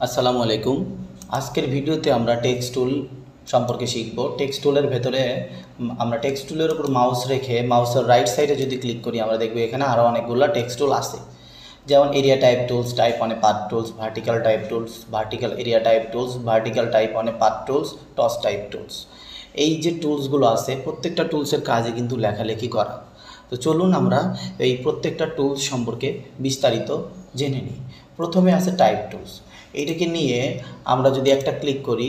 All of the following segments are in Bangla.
আসসালামু আলাইকুম। আজকের ভিডিওতে আমরা টেক্সট টুল সম্পর্কে শিখব। টেক্সট টুলের ভেতরে আমরা টেক্সট টুলের উপর মাউস রেখে মাউসের রাইট সাইডে যদি ক্লিক করি আমরা দেখব এখানে আরও অনেকগুলো টেক্সট টুল আছে, যেমন area type tools, type on a path tools, vertical type tools, vertical area type tools, vertical type on a path tools, toss type tools. এই যে টুলসগুলো আছে প্রত্যেকটা টুলসের কাজে কিন্তু লেখালেখি করা। তো চলুন আমরা এই প্রত্যেকটা টুলস সম্পর্কে বিস্তারিত জেনে নিই। প্রথমে আছে টাইপ টুলস। এইটাকে নিয়ে আমরা যদি একটা ক্লিক করি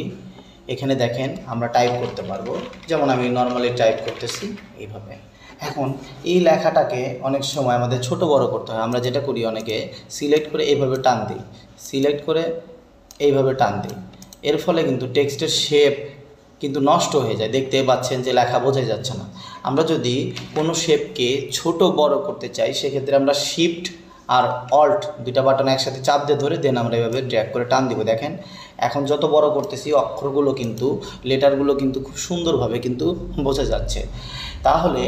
এখানে দেখেন আমরা টাইপ করতে পারবো, যেমন আমি নর্মালি টাইপ করতেছি এইভাবে। এখন এই লেখাটাকে অনেক সময় আমাদের ছোট বড় করতে হয়। আমরা যেটা করি অনেকে সিলেক্ট করে এইভাবে টান দিই, সিলেক্ট করে এইভাবে টান দিই। এর ফলে কিন্তু টেক্সটের শেপ কিন্তু নষ্ট হয়ে যায়, দেখতে পাচ্ছেন যে লেখা বোঝা যাচ্ছে না। আমরা যদি কোনো শেপকে ছোট বড় করতে চাই সেক্ষেত্রে আমরা শিফট আর অল্ট দুইটা বাটন একসাথে চাপ দিয়ে ধরে দেন আমরা এভাবে ড্র্যাগ করে টান দিব। দেখেন এখন যত বড় করতেছি অক্ষরগুলো কিন্তু লেটারগুলো কিন্তু খুব সুন্দরভাবে কিন্তু বোঝা যাচ্ছে। তাহলে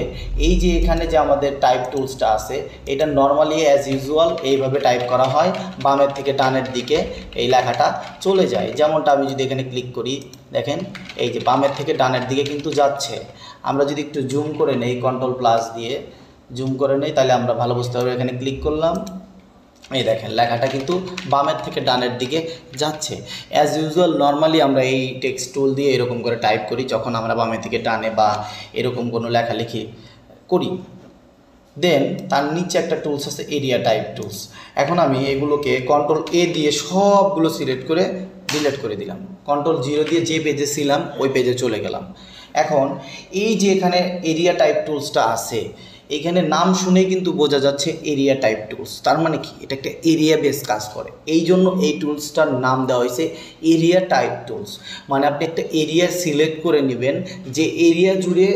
এই যে এখানে যে আমাদের টাইপ টুলসটা আছে এটা নর্মালি অ্যাজ ইউজুয়াল এইভাবে টাইপ করা হয়, বামের থেকে ডানের দিকে এই লেখাটা চলে যায়। যেমনটা আমি যদি এখানে ক্লিক করি দেখেন এই যে বামের থেকে ডানের দিকে কিন্তু যাচ্ছে। আমরা যদি একটু জুম করে নেই কন্ট্রোল প্লাস দিয়ে জুম করে নেই তাহলে আমরা ভালো বুঝতে পারবো। এখানে ক্লিক করলাম, এই দেখেন লেখাটা কিন্তু বামের থেকে ডানের দিকে যাচ্ছে। অ্যাজ ইউজুয়াল নর্মালি আমরা এই টেক্সট টুল দিয়ে এরকম করে টাইপ করি যখন আমরা বামের থেকে ডানে বা এরকম কোনো লেখালেখি করি। দেন তার নিচে একটা টুলস আছে এরিয়া টাইপ টুলস। এখন আমি এগুলোকে কন্ট্রোল এ দিয়ে সবগুলো সিলেক্ট করে ডিলিট করে দিলাম। কন্ট্রোল 0 দিয়ে যে পেজে ছিলাম ওই পেজে চলে গেলাম। এখন এই যে এখানে এরিয়া টাইপ টুলসটা আছে এখানে নাম শুনেই কিন্তু বোঝা যাচ্ছে এরিয়া টাইপ টুলস। তার মানে কি এটা একটা এরিয়া বেস কাজ করে, এই জন্য এই টুলসটার নাম দেওয়া হয়েছে এরিয়া টাইপ টুলস। মানে আপনি একটা এরিয়া সিলেক্ট করে নেবেন যে এরিয়া জুড়ে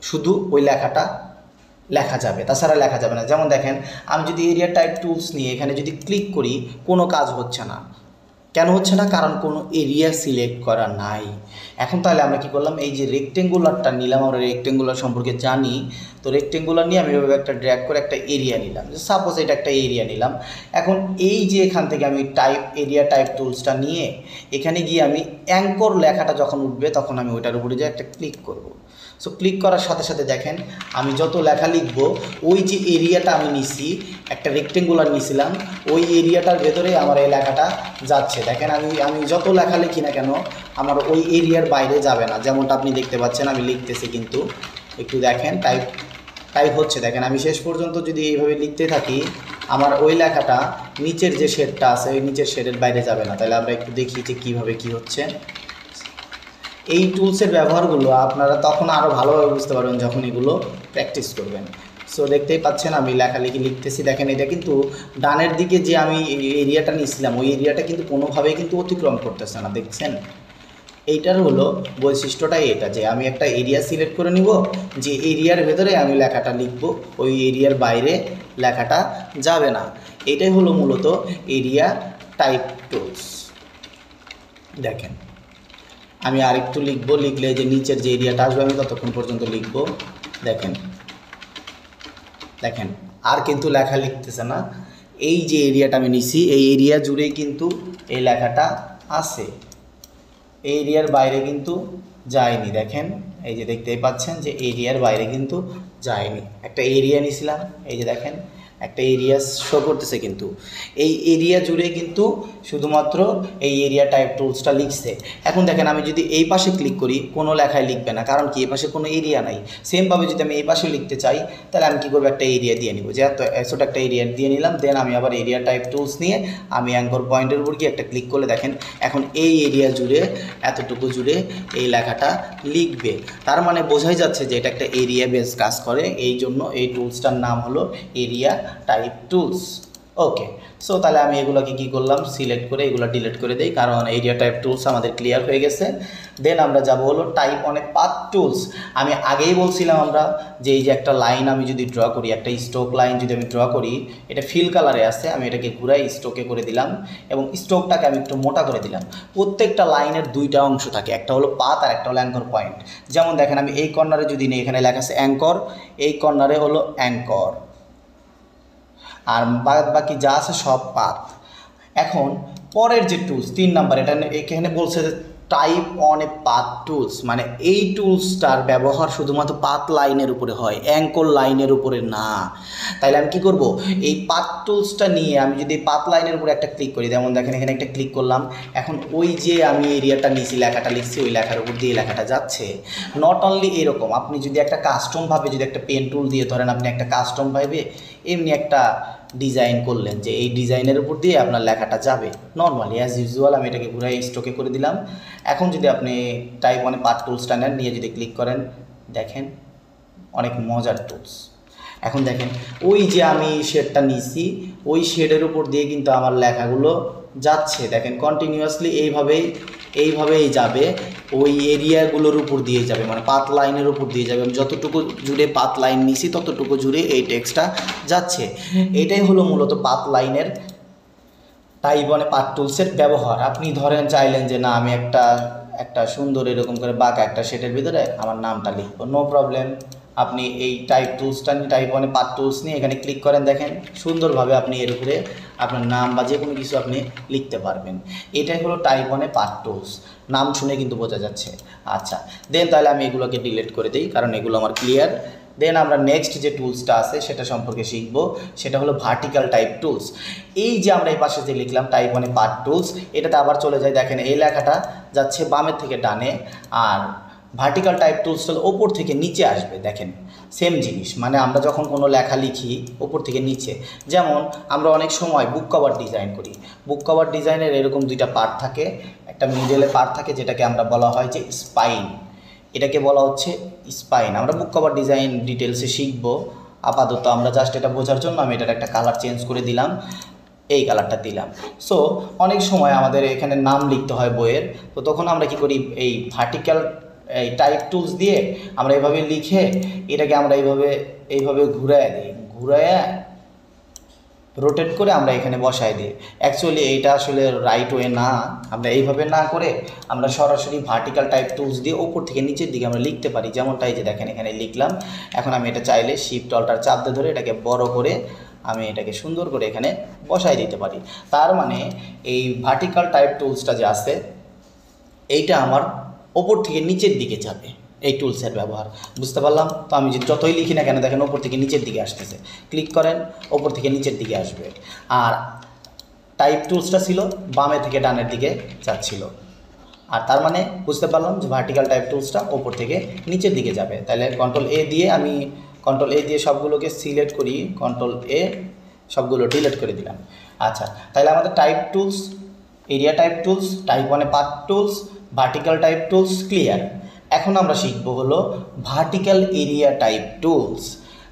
শুধু ওই লেখাটা লেখা যাবে, তাছাড়া লেখা যাবে না। যেমন দেখেন আমি যদি এরিয়া টাইপ টুলস নিয়ে এখানে যদি ক্লিক করি কোনো কাজ হচ্ছে না। কেন হচ্ছে না? কারণ কোনো এরিয়া সিলেক্ট করা নাই। এখন তাহলে আমরা কি করলাম, এই যে রেক্টেঙ্গুলারটা নিলাম, আমরা রেক্টেঙ্গুলার সম্পর্কে জানি। তো রেক্টেঙ্গুলার নিয়ে আমি এভাবে একটা ড্র্যাগ করে একটা এরিয়া নিলাম, সাপোজ এটা একটা এরিয়া নিলাম। এখন এই যে এখান থেকে আমি টাইপ এরিয়া টাইপ টুলসটা নিয়ে এখানে গিয়ে আমি অ্যাঙ্কর লেখাটা যখন উঠবে তখন আমি ওইটার উপরে যে একটা ক্লিক করব। সো ক্লিক করার সাথে সাথে দেখেন আমি যত লেখা লিখব ওই যে এরিয়াটা আমি নিছি একটা রেক্টেঙ্গুলার নিছিলাম ওই এরিয়াটার ভেতরে আমার এই লেখাটা যাচ্ছে। দেখেন আমি যত লেখা লিখি না কেন আমার ওই এরিয়ার বাইরে যাবে না। যেমনটা আপনি দেখতে পাচ্ছেন আমি লিখতেছি কিন্তু একটু দেখেন টাইপ হচ্ছে। দেখেন আমি শেষ পর্যন্ত যদি এইভাবে লিখতে থাকি আমার ওই লেখাটা নিচের যে শেডটা আছে ওই নিচের শেডের বাইরে যাবে না। তাহলে আমরা একটু দেখি যে কীভাবে কী হচ্ছে। এই টুলসের ব্যবহারগুলো আপনারা তখন আরও ভালোভাবে বুঝতে পারবেন যখন এগুলো প্র্যাকটিস করবেন। সো দেখতেই পাচ্ছেন আমি লেখালেখি লিখতেছি। দেখেন এটা কিন্তু ডানের দিকে যে আমি এরিয়াটা নিয়েছিলাম ওই এরিয়াটা কিন্তু কোনোভাবেই কিন্তু অতিক্রম করতেছে না, দেখছেন? এইটার হলো বৈশিষ্ট্যটাই এটা যে আমি একটা এরিয়া সিলেক্ট করে নিব, যে এরিয়ার ভেতরে আমি লেখাটা লিখব, ওই এরিয়ার বাইরে লেখাটা যাবে না। এটাই হলো মূলত এরিয়া টাইপ টুলস। দেখেন আমি আরেকটু লিখব, লিখলে যে নিচের যে এরিয়াটা আসবে আমি ততক্ষণ পর্যন্ত লিখব। দেখেন দেখেন আর কিন্তু লেখা লিখতেছে না। এই যে এরিয়াটা আমি নিছি এই এরিয়া জুড়েই কিন্তু এই লেখাটা আছে, এই এরিয়ার বাইরে কিন্তু যায়নি। দেখেন এই যে দেখতেই পাচ্ছেন যে এরিয়ার বাইরে কিন্তু যায়নি। একটা এরিয়া নিছিলাম, এই যে দেখেন একটা এরিয়া শো করতেছে, কিন্তু এই এরিয়া জুড়ে কিন্তু শুধুমাত্র এই এরিয়া টাইপ টুলসটা লিখছে। এখন দেখেন আমি যদি এই পাশে ক্লিক করি কোনো লেখায় লিখবে না, কারণ কি এই পাশে কোনো এরিয়া নাই। সেমভাবে যদি আমি এই পাশে লিখতে চাই তাহলে আমি কী করবো, একটা এরিয়া দিয়ে নিব, যে ছোটো একটা এরিয়া দিয়ে নিলাম। দেন আমি আবার এরিয়া টাইপ টুলস নিয়ে আমি অ্যাঙ্কর পয়েন্টের উপর গিয়ে একটা ক্লিক করলে দেখেন এখন এই এরিয়া জুড়ে এতটুকু জুড়ে এই লেখাটা লিখবে। তার মানে বোঝাই যাচ্ছে যে এটা একটা এরিয়া বেস কাজ করে, এই জন্য এই টুলসটার নাম হলো এরিয়া টাইপ টুলস। ওকে, সো তাহলে আমি এগুলোকে কী করলাম, সিলেক্ট করে এগুলো ডিলিট করে দিই, কারণ এরিয়া টাইপ টুলস আমাদের ক্লিয়ার হয়ে গেছে। দেন আমরা যাব হলো type on a path tools. আমি আগেই বলছিলাম আমরা যে এই যে একটা লাইন আমি যদি ড্র করি, একটা স্ট্রোক লাইন যদি আমি ড্র করি, এটা ফিল কালারে আছে, আমি এটাকে ঘুরাই স্ট্রোকে করে দিলাম এবং স্ট্রোকটাকে আমি একটু মোটা করে দিলাম। প্রত্যেকটা লাইনের দুইটা অংশ থাকে, একটা হলো পাথ আর একটা হলো অ্যাঙ্কর পয়েন্ট। যেমন দেখেন আমি এই কর্নারে যদি নিই এখানে লেখা আছে অ্যাঙ্কর, এই কর্নারে হলো অ্যাঙ্কর, আর বাকি যা আছে সব পাথ। এখন পরের যে টুলস 3 নাম্বার, এটা এখানে বলছে যে type on a path tools, মানে এই টুলসটার ব্যবহার শুধুমাত্র পাথ লাইনের উপরে হয়, অ্যাঙ্কর লাইনের উপরে না। তাইলে আমি কি করব, এই পাথ টুলসটা নিয়ে আমি যদি পাথ লাইনের উপরে একটা ক্লিক করি, যেমন দেখেন এখানে একটা ক্লিক করলাম, এখন ওই যে আমি এরিয়াটা নিয়েছি, লেখাটা লিখছি, ওই লেখার উপর দিয়ে লেখাটা যাচ্ছে। নট অনলি এরকম, আপনি যদি একটা কাস্টমভাবে যদি একটা পেন টুল দিয়ে ধরেন, আপনি একটা কাস্টমভাবে এমনি একটা ডিজাইন করলেন যে এই ডিজাইনের উপর দিয়ে আপনার লেখাটা যাবে নর্মালি অ্যাজ ইউজুয়াল। আমি এটাকে ঘুরাই স্টকে করে দিলাম। এখন যদি আপনি টাইপ ওয়ানে পাথ টুলসটা নেন, নিয়ে যদি ক্লিক করেন, দেখেন অনেক মজার টুলস। এখন দেখেন ওই যে আমি শেডটা নিয়েছি, ওই শেডের উপর দিয়ে কিন্তু আমার লেখাগুলো যাচ্ছে। দেখেন কন্টিনিউয়াসলি এইভাবেই যাবে, ওই এরিয়াগুলোর উপর দিয়ে যাবে, মানে পাথ লাইনের উপর দিয়ে যাবে। আমি যতটুকু জুড়ে পাথ লাইন নিছি ততটুকু জুড়ে এই টেক্সটটা যাচ্ছে। এটাই হলো মূলত পাথ লাইনের টাইপ ওয়ানে পাথ টুলসের ব্যবহার। আপনি ধরেন চাইলেন যে না আমি একটা সুন্দর এরকম করে বাঁকা একটা শেডের ভিতরে আমার নামটা লিখবো, নো প্রবলেম। আপনি এই টাইপ টুলসটা নিয়ে, টাইপ ওয়ানে পাথ টুলস নিয়ে এখানে ক্লিক করেন, দেখেন সুন্দরভাবে আপনি এর উপরে আপনার নাম বা যে কোনো কিছু আপনি লিখতে পারবেন। এটাই হলো টাইপ ওয়ানে পাথ টুলস, নাম শুনে কিন্তু বোঝা যাচ্ছে। আচ্ছা দেন তাহলে আমি এগুলোকে ডিলিট করে দিই, কারণ এগুলো আমার ক্লিয়ার। দেন আমরা নেক্সট যে টুলসটা আছে সেটা সম্পর্কে শিখব, সেটা হলো ভার্টিক্যাল টাইপ টুলস। এই যে আমরা এই পাশে যে লিখলাম টাইপ ওয়ানে পাথ টুলস, এটাতে আবার চলে যায়, দেখেন এই লেখাটা যাচ্ছে বামের থেকে ডানে, আর ভার্টিক্যাল টাইপ টুলসটা ওপর থেকে নিচে আসবে। দেখেন সেম জিনিস, মানে আমরা যখন কোনো লেখা লিখি ওপর থেকে নিচে, যেমন আমরা অনেক সময় বুক কভার ডিজাইন করি, বুক কভার ডিজাইনের এরকম দুইটা পার্ট থাকে, একটা মিডলে পার্ট থাকে যেটাকে আমরা বলা হয় যে স্পাইন, এটাকে বলা হচ্ছে স্পাইন। আমরা বুক কভার ডিজাইন ডিটেলসে শিখব, আপাতত আমরা জাস্ট এটা বোঝার জন্য আমি এটার একটা কালার চেঞ্জ করে দিলাম, এই কালারটা দিলাম। সো অনেক সময় আমাদের এখানে নাম লিখতে হয় বইয়ের, তো তখন আমরা কি করি, এই ভার্টিক্যাল এই টাইপ টুলস দিয়ে আমরা এইভাবে লিখে এটাকে আমরা এইভাবে ঘুরায় দিই, ঘুরায় রোটেট করে আমরা এখানে বসাই দিই। অ্যাকচুয়ালি এইটা আসলে রাইট ওয়ে না, আমরা এইভাবে না করে আমরা সরাসরি ভার্টিক্যাল টাইপ টুলস দিয়ে ওপর থেকে নিচের দিকে আমরা লিখতে পারি। যেমনটাই যে দেখেন এখানে লিখলাম, এখন আমি এটা চাইলে শিফট অল্টার চাপ দিয়ে ধরে এটাকে বড় করে আমি এটাকে সুন্দর করে এখানে বসাই দিতে পারি। তার মানে এই ভার্টিক্যাল টাইপ টুলসটা যে আছে এইটা আমার ওপর থেকে নিচের দিকে যাবে, এই টুলসের ব্যবহার বুঝতে পারলাম। তো আমি যতই লিখি না কেন দেখেন ওপর থেকে নিচের দিকে আসতেছে, ক্লিক করেন ওপর থেকে নিচের দিকে আসবে। আর টাইপ টুলসটা ছিল বামে থেকে ডানের দিকে যাচ্ছিল, আর তার মানে বুঝতে পারলাম যে ভার্টিক্যাল টাইপ টুলসটা ওপর থেকে নিচের দিকে যাবে। তাহলে কন্ট্রোল এ দিয়ে সবগুলোকে সিলেক্ট করি, কন্ট্রোল এ সবগুলো ডিলিট করে দিলাম। আচ্ছা তাহলে আমাদের type tools, area type tools, type ওয়ানে path tools, vertical type tools clear. এখন আমরা শিখব হলো ভার্টিক্যাল এরিয়া টাইপ টুলস।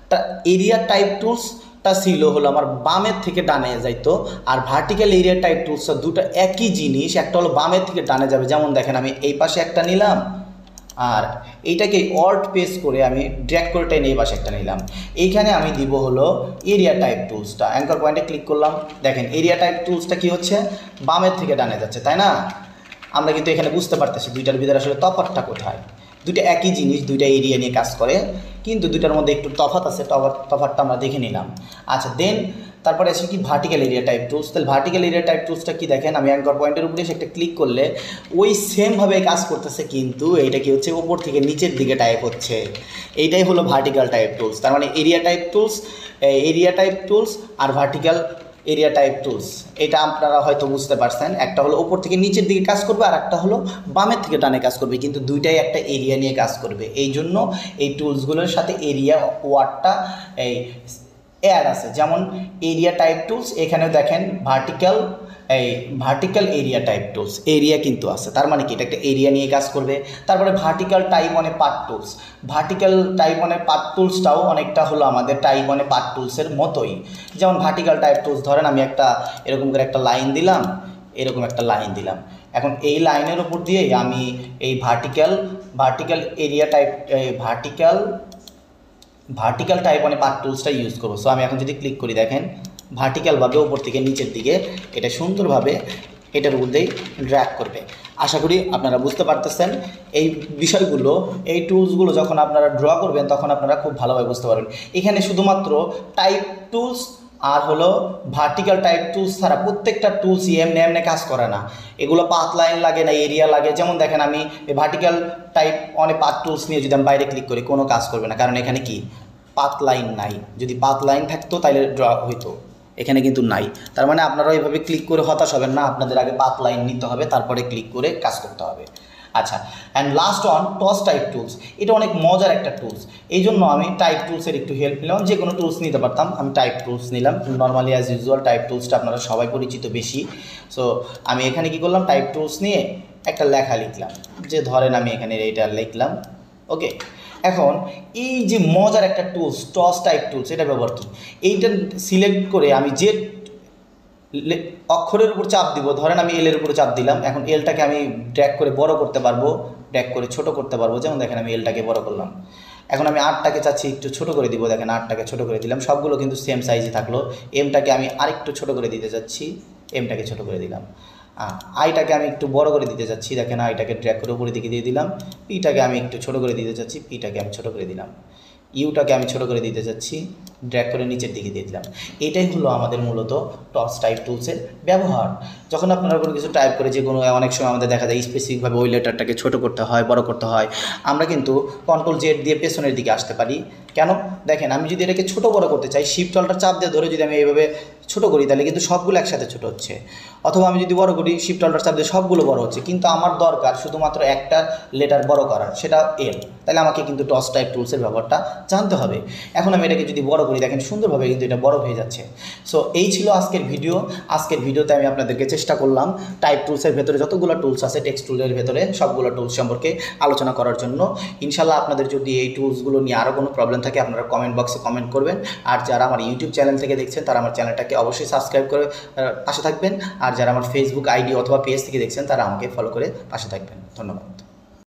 তা এরিয়া টাইপ টুলসটা ছিল হলো আমার বামের থেকে ডানে যাইতো, আর ভার্টিক্যাল এরিয়া টাইপ টুলসটা দুটো একই জিনিস, একটা হলো বামের থেকে ডানে যাবে। যেমন দেখেন আমি এই পাশে একটা নিলাম, আর এইটাকে অল্ট পেস করে আমি ড্র্যাগ করে টেনে এই পাশে একটা নিলাম। এইখানে আমি দিব হলো এরিয়া টাইপ টুলসটা, অ্যাঙ্কর পয়েন্টে ক্লিক করলাম, দেখেন এরিয়া টাইপ টুলসটা কি হচ্ছে, বামের থেকে ডানে যাচ্ছে, তাই না? আমরা কিন্তু এখানে বুঝতে পারতেছি দুইটার ভিতরে আসলে তফাৎটা কোথায়। দুইটা একই জিনিস, দুইটা এরিয়া নিয়ে কাজ করে, কিন্তু দুইটার মধ্যে একটু তফাৎ আছে, তফাৎটা আমরা দেখে নিলাম। আচ্ছা দেন তারপরে আছে কি ভার্টিক্যাল এরিয়া টাইপ টুলস। তাহলে ভার্টিক্যাল এরিয়া টাইপ টুলসটা কি দেখেন, আমি অ্যাঙ্কর পয়েন্টের উপরে এসে একটা ক্লিক করলে ওই সেমভাবে কাজ করতেছে, কিন্তু এইটা কি হচ্ছে ওপর থেকে নিচের দিকে টাইপ হচ্ছে। এইটাই হলো ভার্টিক্যাল টাইপ টুলস। তার মানে এরিয়া টাইপ টুলস আর ভার্টিক্যাল এরিয়া টাইপ টুলস, এটা আপনারা হয়তো বুঝতে পারছেন। একটা হলো ওপর থেকে নিচের দিকে কাজ করবে, আর একটা হলো বামের থেকে ডানে কাজ করবে, কিন্তু দুইটাই একটা এরিয়া নিয়ে কাজ করবে। এই জন্য এই টুলসগুলোর সাথে এরিয়া ওয়ার্ডটা এই অ্যাড আছে। যেমন এরিয়া টাইপ টুলস, এখানে দেখেন vertical area type tools, area কিন্তু আছে, তার মানে কি এটা একটা এরিয়া নিয়ে কাজ করবে। তারপরে ভার্টিক্যাল টাইপ ওয়ানে পাথ টুলস, ভার্টিক্যাল টাইপ ওয়ানে পাথ টুলসটাও অনেকটা হলো আমাদের টাইপ ওয়ানে পাথ টুলসের মতোই। যেমন ভার্টিক্যাল টাইপ টুলস ধরেন আমি একটা এরকম করে একটা লাইন দিলাম, এরকম একটা লাইন দিলাম, এখন এই লাইনের উপর দিয়ে আমি এই vertical area type vertical type ওয়ানে পাথ টুলসটা ইউজ করবো। সো আমি এখন যদি ক্লিক করি দেখেন ভার্টিক্যালভাবে ওপর থেকে নিচের দিকে এটা সুন্দরভাবে এটার মধ্যেই ড্র্যাগ করবে। আশা করি আপনারা বুঝতে পারতেছেন এই বিষয়গুলো। এই টুলসগুলো যখন আপনারা ড্র করবেন তখন আপনারা খুব ভালোভাবে বুঝতে পারবেন। এখানে শুধুমাত্র টাইপ টুলস আর হলো ভার্টিক্যাল টাইপ টুলস ছাড়া প্রত্যেকটা টুলসই এমনি এমনি কাজ করে না, এগুলো পাথ লাইন লাগে না এরিয়া লাগে। যেমন দেখেন আমি এই ভার্টিক্যাল টাইপ অনেক পাথ টুলস নিয়ে যদি আমি বাইরে ক্লিক করি কোনো কাজ করবে না, কারণ এখানে কি পাথ লাইন নাই। যদি পাথ লাইন থাকতো তাহলে ড্র হইতো, এখানে কিন্তু নাই। তার মানে আপনারা এইভাবে ক্লিক করে হতাশ হবেন না, আপনাদের আগে পাথ লাইন নিতে হবে, তারপরে ক্লিক করে কাজ করতে হবে। আচ্ছা, and last on toss type tools, এটা অনেক মজার একটা টুলস, এই জন্য আমি টাইপ টুলসের একটু হেল্প নিলাম। যে কোনো টুলস নিতে পারতাম, আমি টাইপ টুলস নিলাম। নর্মালি অ্যাজ ইউজুয়াল টাইপ টুলসটা আপনারা সবাই পরিচিত বেশি। সো আমি এখানে কি করলাম, টাইপ টুলস নিয়ে একটা লেখা লিখলাম, যে ধরেন আমি এখানে এইটা লিখলাম। ওকে, এখন এই যে মজার একটা টুলস টস টাইপ টুলস, এটা ব্যবহার কি, এইটা সিলেক্ট করে আমি যে অক্ষরের উপর চাপ দিব, ধরেন আমি এলের উপর চাপ দিলাম, এখন এলটাকে আমি ড্র্যাগ করে বড় করতে পারবো, ড্র্যাগ করে ছোট করতে পারবো। যেমন দেখেন আমি এলটাকে বড় করলাম, এখন আমি আটটাকে চাচ্ছি একটু ছোট করে দিব, দেখেন আটটাকে ছোট করে দিলাম, সবগুলো কিন্তু সেম সাইজে থাকলো। এমটাকে আমি আরেকটু ছোট করে দিতে চাচ্ছি, এমটাকে ছোট করে দিলাম। আইটাকে আমি একটু বড় করে দিতে চাচ্ছি, দেখেন আইটাকে ড্র্যাগ করে উপরের দিকে দিয়ে দিলাম। পিটাকে আমি একটু ছোট করে দিতে চাচ্ছি, পিটাকে আমি ছোট করে দিলাম। ইউটাকে আমি ছোট করে দিতে চাচ্ছি, ড্র্যাগ করে নিচের দিকে দিয়ে দিলাম। এটাই হলো আমাদের মূলত টস টাইপ টুলসের ব্যবহার। যখন আপনারা কোনো কিছু টাইপ করে, যে কোনো অনেক সময় আমাদের দেখা যায় স্পেসিফিকভাবে ওই লেটারটাকে ছোট করতে হয়, বড় করতে হয়, আমরা কিন্তু কন্ট্রোল জেড দিয়ে পেছনের দিকে আসতে পারি। কেন, দেখেন আমি যদি এটাকে ছোট বড় করতে চাই, শিফট অল্টার চাপ দিয়ে ধরে যদি আমি এইভাবে ছোট করি, তাহলে কিন্তু সবগুলো একসাথে ছোট হচ্ছে। অথবা আমি যদি বড় করি, শিফট অল্টার চাপ দিয়ে সবগুলো বড় হচ্ছে, কিন্তু আমার দরকার শুধুমাত্র একটা লেটার বড় করার, সেটা এল। তাহলে আমাকে কিন্তু টস টাইপ টুলসের ব্যবহারটা জানতে হবে। এখন আমি এটাকে যদি বড় করি, দেখেন সুন্দরভাবে কিন্তু এটা বড় হয়ে যাচ্ছে। সো এই ছিল আজকের ভিডিও। আজকের ভিডিওতে আমি আপনাদেরকে চেষ্টা করলাম টাইপ টুলসের ভেতরে যতগুলো টুলস আছে টেক্সট টুলের ভেতরে সবগুলো টুলস সম্পর্কে আলোচনা করার জন্য। ইনশাল্লাহ আপনাদের যদি এই টুলসগুলো নিয়ে আরও কোনো প্রবলেম থাকে, আপনারা কমেন্ট বক্সে কমেন্ট করবেন। আর যারা আমার ইউটিউব চ্যানেল থেকে দেখছেন, তারা আমার চ্যানেলটাকে অবশ্যই সাবস্ক্রাইব করে পাশে থাকবেন। আর যারা আমার ফেসবুক আইডি অথবা পেজ থেকে দেখছেন, তারা আমাকে ফলো করে পাশে থাকবেন। ধন্যবাদ।